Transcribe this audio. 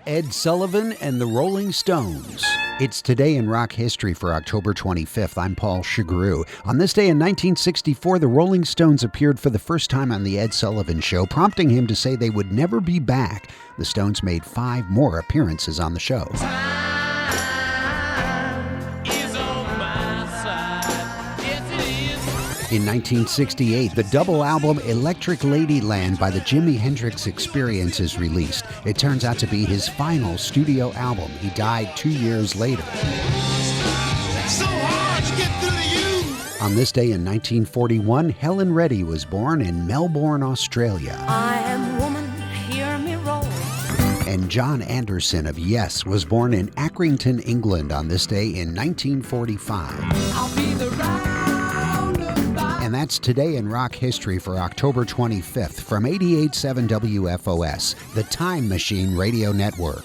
Ed Sullivan and the Rolling Stones. It's Today in Rock History for October 25th. I'm Paul Chagru. On this day in 1964, the Rolling Stones appeared for the first time on The Ed Sullivan Show, prompting him to say they would never be back. The Stones made 5 more appearances on the show. In 1968, the double album Electric Ladyland by the Jimi Hendrix Experience is released. It turns out to be his final studio album. He died 2 years later. So hard to get through to you. On this day in 1941, Helen Reddy was born in Melbourne, Australia. I am woman, hear me roll. And John Anderson of Yes was born in Accrington, England on this day in 1945. I'll be the roundabout. And that's Today in Rock History for October 25th from 88.7 WFOS, the Time Machine Radio Network.